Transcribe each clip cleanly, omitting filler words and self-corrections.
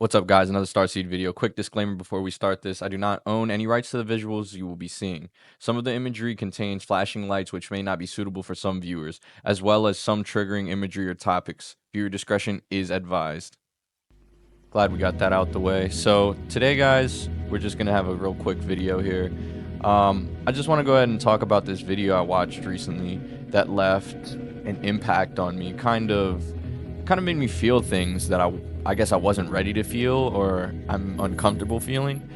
What's up, guys? Another Starseed video. Quick disclaimer before we start this. I do not own any rights to the visuals you will be seeing. Some of the imagery contains flashing lights which may not be suitable for some viewers, as well as some triggering imagery or topics. Viewer discretion is advised. Glad we got that out the way. So today, guys, we're just going to have a real quick video here. I just want to go ahead and talk about this video I watched recently that left an impact on me. Kind of made me feel things that I guess I wasn't ready to feel, or I'm uncomfortable feeling.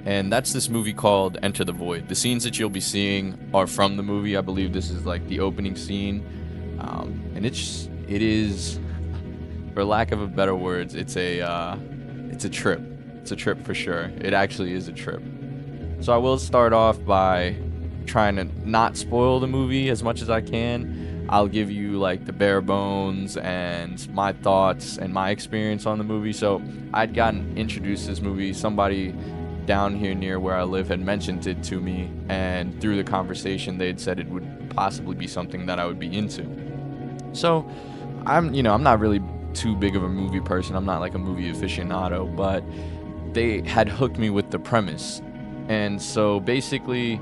And that's this movie called Enter the Void. The scenes that you'll be seeing are from the movie. I believe this is like the opening scene. And it is, for lack of a better words, it's a trip. It's a trip for sure. It actually is a trip. So I will start off by trying to not spoil the movie as much as I can. I'll give you like the bare bones and my thoughts and my experience on the movie. So I'd gotten introduced to this movie. Somebody down here near where I live had mentioned it to me, and through the conversation they had said it would possibly be something that I would be into. So I'm not really too big of a movie person. I'm not like a movie aficionado, but they had hooked me with the premise. And so basically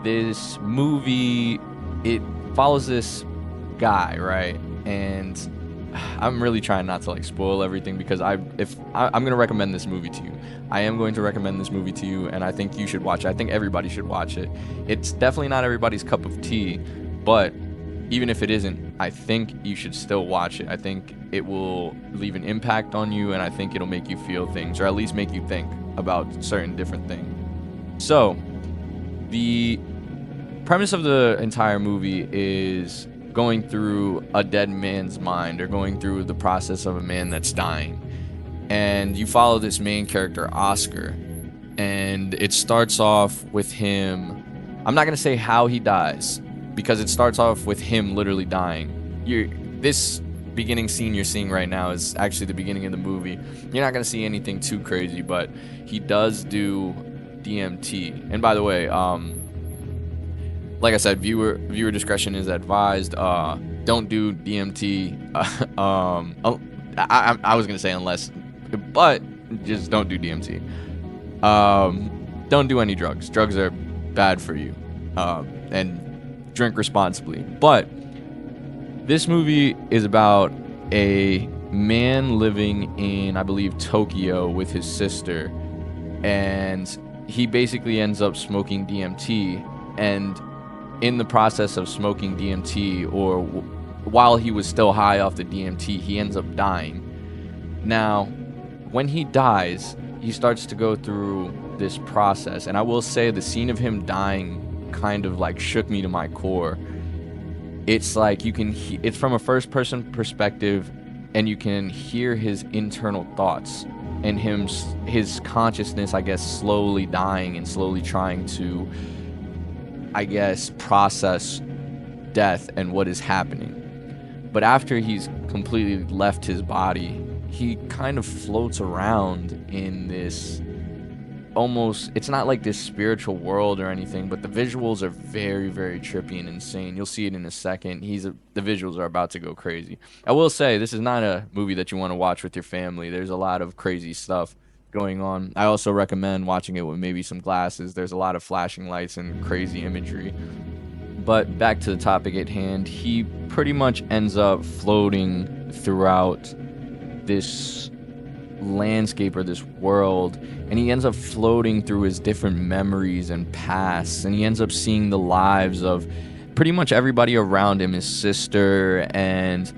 this movie, it follows this guy, right? And I'm really trying not to like spoil everything, because I'm going to recommend this movie to you. I am going to recommend this movie to you, and I think you should watch it. I think everybody should watch it. It's definitely not everybody's cup of tea, but even if it isn't, I think you should still watch it. I think it will leave an impact on you, and I think it'll make you feel things, or at least make you think about certain different things. So the premise of the entire movie is going through a dead man's mind, or going through the process of a man that's dying. And you follow this main character, Oscar, and it starts off with him. I'm not going to say how he dies, because it starts off with him literally dying. This beginning scene you're seeing right now is actually the beginning of the movie. You're not going to see anything too crazy, but he does do DMT. And by the way, like I said, viewer discretion is advised. Don't do DMT. I was gonna say unless, but just don't do DMT. Don't do any drugs. Drugs are bad for you. And drink responsibly. But this movie is about a man living in, I believe, Tokyo with his sister, and he basically ends up smoking DMT, and in the process of smoking DMT, or while he was still high off the DMT, he ends up dying. Now, when he dies, he starts to go through this process, and I will say the scene of him dying kind of like shook me to my core. It's like it's from a first person perspective, and you can hear his internal thoughts and his consciousness, I guess, slowly dying and slowly trying to, I guess, process death and what is happening. But after he's completely left his body, he kind of floats around in this almost, it's not like this spiritual world or anything, but the visuals are very, very trippy and insane. You'll see it in a second. The visuals are about to go crazy. I will say, this is not a movie that you want to watch with your family. There's a lot of crazy stuff going on. I also recommend watching it with maybe some glasses. There's a lot of flashing lights and crazy imagery. But back to the topic at hand, he pretty much ends up floating throughout this landscape or this world, and he ends up floating through his different memories and pasts, and he ends up seeing the lives of pretty much everybody around him, his sister and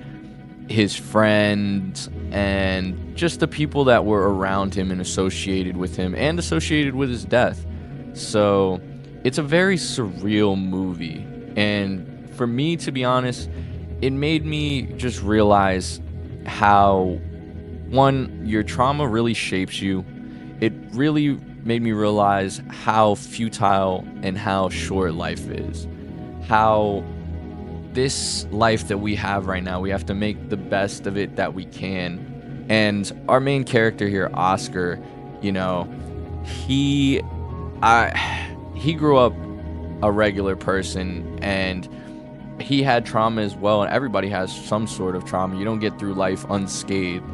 his friends, and just the people that were around him and associated with him and associated with his death. So it's a very surreal movie, and for me, to be honest, it made me just realize how, one, your trauma really shapes you. It really made me realize how futile and how short life is. How this life that we have right now, we have to make the best of it that we can. And our main character here, Oscar, he grew up a regular person, and he had trauma as well, and everybody has some sort of trauma. You don't get through life unscathed.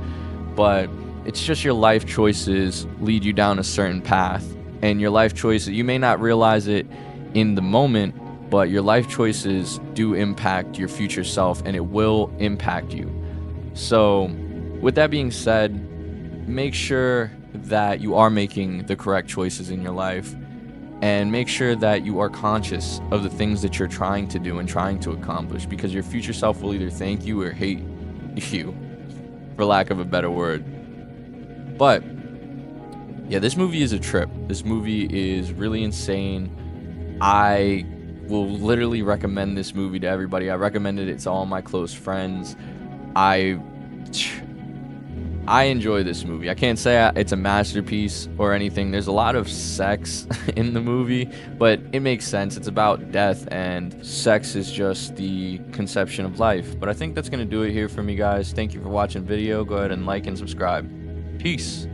But It's just your life choices lead you down a certain path, and your life choices, you may not realize it in the moment, but your life choices do impact your future self, and it will impact you. So, with that being said, make sure that you are making the correct choices in your life, and make sure that you are conscious of the things that you're trying to do and trying to accomplish, because your future self will either thank you or hate you, for lack of a better word. But yeah, this movie is a trip. This movie is really insane. I will literally recommend this movie to everybody. I recommended it to all my close friends. I I enjoy this movie. I can't say it's a masterpiece or anything. There's a lot of sex in the movie, but it makes sense. It's about death, and sex is just the conception of life. But I think that's going to do it here for me, guys. Thank you for watching the video. Go ahead and like and subscribe. Peace.